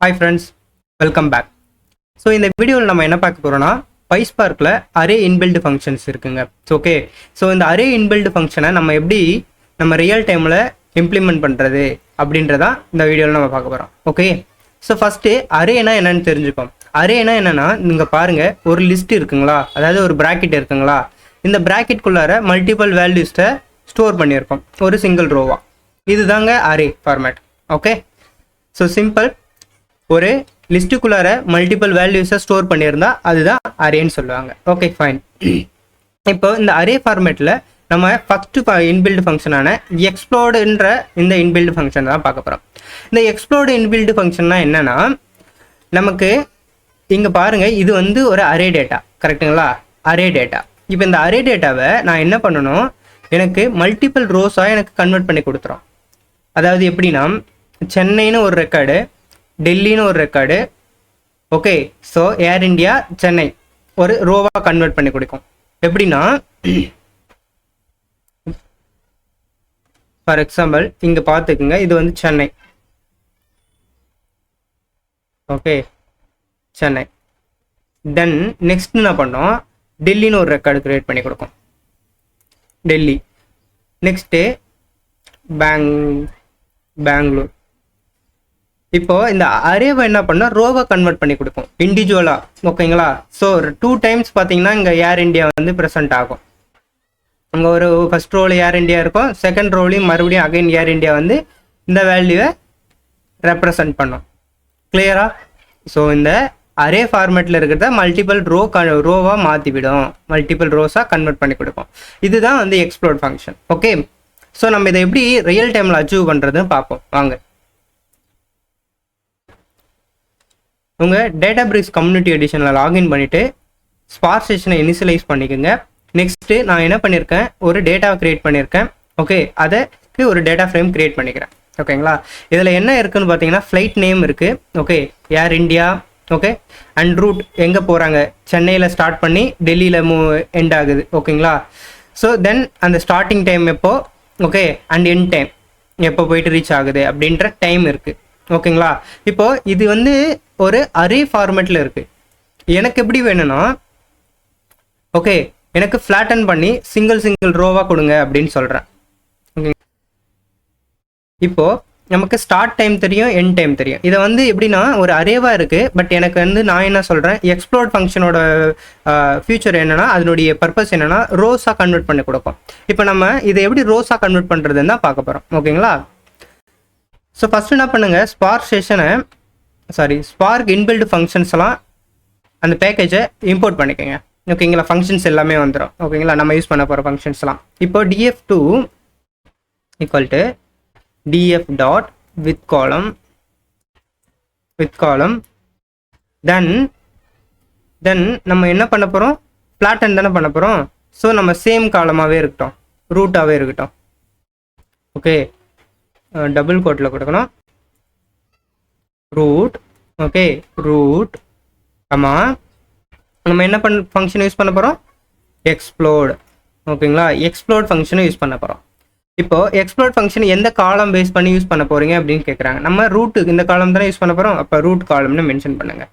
Hi friends, welcome back. So இந்த வீடியோவில் நம்ம என்ன பார்க்க போறோம்னா PySparkல அரே இன்பில்ட் ஃபங்க்ஷன்ஸ் இருக்குங்க. ஓகே, ஸோ இந்த அரே இன்பில்ட் ஃபங்க்ஷனை நம்ம எப்படி நம்ம ரியல் டைமில் இம்ப்ளிமெண்ட் பண்ணுறது அப்படின்றதா இந்த வீடியோவில் நம்ம பார்க்க போகிறோம். ஓகே, ஸோ ஃபஸ்ட்டு அரேனா என்னன்னு தெரிஞ்சுப்போம். அரேனா என்னன்னா நீங்கள் பாருங்கள், ஒரு லிஸ்ட் இருக்குங்களா, அதாவது ஒரு ப்ராக்கெட் இருக்குங்களா, இந்த ப்ராக்கெட்குள்ளார மல்டிபிள் வேல்யூஸை ஸ்டோர் பண்ணியிருக்கோம் ஒரு சிங்கிள் ரோவா. இதுதாங்க array format. Okay, so simple, ஒரு லிஸ்ட்டுக்குள்ளார மல்டிபிள் வேல்யூஸை ஸ்டோர் பண்ணியிருந்தா அதுதான் அரேன்னு சொல்லுவாங்க. Okay fine. இப்போ இந்த அரே ஃபார்மேட்டில் நம்ம ஃபஸ்ட்டு இன்பில்ட் ஃபங்க்ஷனான எக்ஸ்ப்ளோர்டுன்ற இந்த இன்பில்ட் ஃபங்க்ஷன் தான் பார்க்க போகிறோம். இந்த எக்ஸ்ப்ளோர்டு இன்பில்ட் ஃபங்க்ஷன்னா என்னென்னா, நமக்கு இங்கே பாருங்கள், இது வந்து ஒரு அரே டேட்டா, கரெக்டுங்களா? Array data. இப்போ இந்த அரே டேட்டாவை நான் என்ன பண்ணணும், எனக்கு மல்டிபிள் ரோஸாக எனக்கு கன்வெர்ட் பண்ணி கொடுத்துரும். அதாவது எப்படின்னா, சென்னைன்னு ஒரு ரெக்கார்டு, டெல்லின்னு ஒரு record, okay, so air India Chennai ஒரு ரோவாக கன்வெர்ட் பண்ணி கொடுக்கும். எப்படின்னா, ஃபார் எக்ஸாம்பிள் இங்கே பார்த்துக்குங்க, இது வந்து Chennai. Okay, Chennai. Then next என்ன பண்ணோம், டெல்லின்னு ஒரு ரெக்கார்டு கிரியேட் பண்ணி கொடுக்கும், டெல்லி. நெக்ஸ்ட்டு பெங்களூர். இப்போ இந்த அரேவை என்ன பண்ணால் ரோவை கன்வெர்ட் பண்ணி கொடுக்கும் இண்டிவிஜுவலாக. ஓகேங்களா? ஸோ 2 டைம்ஸ் பார்த்தீங்கன்னா இங்கே ஏர் இண்டியா வந்து ப்ரெசென்ட் ஆகும். அங்கே ஒரு ஃபர்ஸ்ட் ரோவில் ஏர் இண்டியா இருக்கும், செகண்ட் ரோலையும் மறுபடியும் அகைன் ஏர் இண்டியா வந்து இந்த வேல்யூவை ரெப்ரசன்ட் பண்ணும். கிளியரா? ஸோ இந்த அரே ஃபார்மேட்டில் இருக்கிறத மல்டிபிள் ரோவாக மாற்றிவிடும், மல்டிபிள் ரோஸாக கன்வெர்ட் பண்ணி கொடுக்கும். இதுதான் வந்து எக்ஸ்ப்ளோர்ட் ஃபங்க்ஷன். ஓகே, ஸோ நம்ம இதை எப்படி ரியல் டைமில் அச்சீவ் பண்ணுறதுன்னு பார்ப்போம் வாங்க. உங்கள் Databricks கம்யூனிட்டி எடிஷனில் லாகின் பண்ணிவிட்டு ஸ்பார்க் செஷனை இனிஷியலைஸ் பண்ணிக்கோங்க. நெக்ஸ்ட்டு நான் என்ன பண்ணியிருக்கேன், ஒரு டேட்டாவை க்ரியேட் பண்ணியிருக்கேன். ஓகே, அதுக்கு ஒரு டேட்டா ஃப்ரேம் க்ரியேட் பண்ணிக்கிறேன். ஓகேங்களா? இதில் என்ன இருக்குதுன்னு பார்த்தீங்கன்னா, ஃப்ளைட் நேம் இருக்குது, okay, Air India, okay, and route எங்கே போகிறாங்க, சென்னையில் ஸ்டார்ட் பண்ணி டெல்லியில் எண்ட் ஆகுது. ஓகேங்களா? ஸோ தென் அந்த ஸ்டார்டிங் டைம் எப்போ, ஓகே, அண்ட் எண்ட் டைம் எப்போ போயிட்டு ரீச் ஆகுது அப்படின்ற டைம் இருக்குது. ஓகேங்களா? இப்போது இது வந்து ஒரு அரே ஃபார்மேட்டில் இருக்குது. எனக்கு எப்படி வேணும்னா, ஓகே, எனக்கு ஃப்ளாட்டன் பண்ணி சிங்கிள் ரோவாக கொடுங்க அப்படின்னு சொல்கிறேன். ஓகே, இப்போது நமக்கு ஸ்டார்ட் டைம் தெரியும், எண்ட் டைம் தெரியும். இதை வந்து எப்படின்னா ஒரு அரேவாக இருக்குது, பட் எனக்கு வந்து நான் என்ன சொல்கிறேன், எக்ஸ்ப்ளோர்ட் ஃபங்க்ஷனோட ஃபியூச்சர் என்னென்னா, அதனுடைய பர்பஸ் என்னென்னா ரோஸாக கன்வெர்ட் பண்ணி கொடுக்கும். இப்போ நம்ம இதை எப்படி ரோஸாக கன்வெர்ட் பண்ணுறதுன்னு தான் பார்க்க போகிறோம். ஓகேங்களா? ஸோ ஃபஸ்ட்டு என்ன பண்ணுங்கள், ஸ்பார்க் இன்பில்ட் ஃபங்க்ஷன்ஸ் எல்லாம் அந்த பேக்கேஜை இம்போர்ட் பண்ணிக்கோங்க. ஓகேங்களா? ஃபங்க்ஷன்ஸ் எல்லாமே வந்துடும். ஓகேங்களா? நம்ம யூஸ் பண்ண போகிற ஃபங்க்ஷன்ஸ்லாம். இப்போ df2 equal to df dot with column then நம்ம என்ன பண்ண போகிறோம், ஃப்ளாட்டன் தானே பண்ண போகிறோம். ஸோ நம்ம சேம் காலமாகவே இருக்கட்டும், ரூட்டாகவே இருக்கட்டும். ஓகே, டபுள் கோட்டில் கொடுக்கணும், ரூட். ஓகே, ரூட் ஆமாம், நம்ம என்ன ஃபங்க்ஷன் யூஸ் பண்ண போகிறோம், எக்ஸ்ப்ளோர்டு. ஓகேங்களா? எக்ஸ்ப்ளோர்ட் ஃபங்க்ஷனை யூஸ் பண்ண போகிறோம். இப்போது எக்ஸ்ப்ளோர்ட் ஃபங்க்ஷன் எந்த காலம் பேஸ் பண்ணி யூஸ் பண்ண போகிறீங்க அப்படின்னு கேட்குறாங்க. நம்ம ரூட்டு இந்த காலம் தானே யூஸ் பண்ண போகிறோம், அப்போ ரூட் காலம்னு மென்ஷன் பண்ணுங்கள்.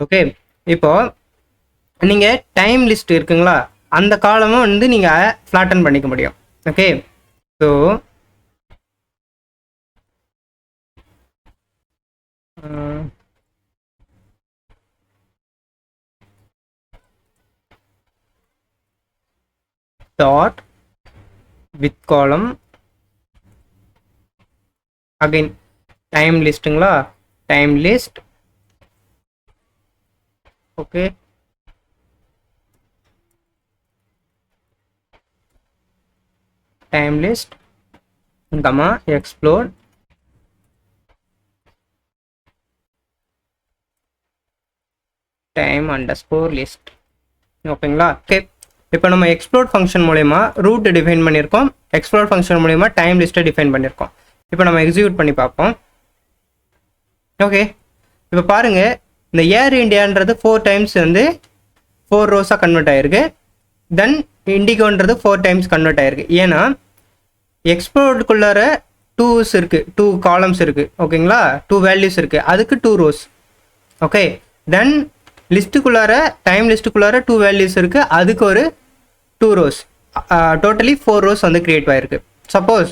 ஓகே, இப்போது நீங்கள் டைம் லிஸ்ட் இருக்குங்களா, அந்த காலமும் வந்து நீங்கள் ஃப்ளாட்டன் பண்ணிக்க முடியும். Okay, so dot with column again time லிஸ்ட்டுங்களா, time list. Okay, time list comma explode time underscore list. ஓகேங்களா? ஓகே, இப்போ நம்ம எக்ஸ்ப்ளோர்ட் ஃபங்க்ஷன் மூலயமா ரூட் டிஃபைன் பண்ணியிருக்கோம், எக்ஸ்ப்ளோர்ட் ஃபங்க்ஷன் மூலயமா டைம் லிஸ்ட்டை டிஃபைன் பண்ணியிருக்கோம். இப்போ நம்ம எக்ஸிக்யூட் பண்ணி பார்ப்போம். ஓகே, இப்போ பாருங்கள், இந்த ஏர் இண்டியான்றது 4 டைம்ஸ் வந்து 4 ரோஸாக கன்வெர்ட் ஆகிருக்கு. தென் இண்டிகோன்றது 4 டைம்ஸ் கன்வெர்ட் ஆகிருக்கு. ஏன்னா எக்ஸ்ப்ளோர்டுக்குள்ளார டூஸ் இருக்குது, 2 காலம்ஸ் இருக்குது, ஓகேங்களா, 2 வேல்யூஸ் இருக்குது, அதுக்கு 2 ரோஸ். ஓகே, தென் லிஸ்ட்டுக்குள்ளார டைம் லிஸ்ட்டுக்குள்ளார 2 வேல்யூஸ் இருக்குது, அதுக்கு ஒரு 2 ரோஸ். டோட்டலி 4 ரோஸ் வந்து க்ரியேட் ஆகிருக்கு. சப்போஸ்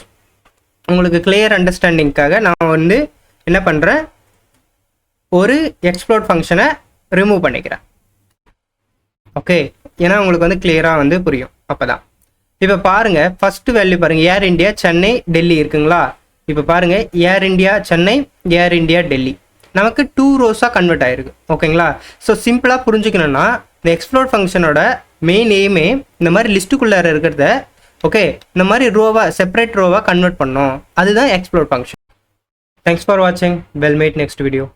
உங்களுக்கு கிளியர் அண்டர்ஸ்டாண்டிங்காக நான் வந்து என்ன பண்ணுறேன், ஒரு எக்ஸ்ப்ளோர்ட் ஃபங்க்ஷனை ரிமூவ் பண்ணிக்கிறேன். ஓகே, ஏன்னா உங்களுக்கு வந்து கிளியராக வந்து புரியும். அப்போ தான் இப்போ பாருங்கள், ஃபஸ்ட்டு வேல்யூ பாருங்கள், ஏர் இந்தியா சென்னை டெல்லி இருக்குங்களா. இப்போ பாருங்கள், ஏர் இந்தியா சென்னை, ஏர் இந்தியா டெல்லி, நமக்கு 2 ரோஸாக கன்வெர்ட் ஆகிருக்கு. ஓகேங்களா. ஸோ சிம்பிளாக புரிஞ்சுக்கணுன்னா இந்த எக்ஸ்ப்ளோர்ட் ஃபங்க்ஷனோட மெயின் எய்மே இந்த மாதிரி லிஸ்ட்டுக்குள்ளார இருக்கிறத ஓகே இந்த மாதிரி ரோவாக செப்பரேட் ரோவாக கன்வெர்ட் பண்ணோம். அதுதான் எக்ஸ்ப்ளோர்ட் ஃபங்க்ஷன். தேங்க்ஸ் ஃபார் வாட்சிங். Well made. Next video.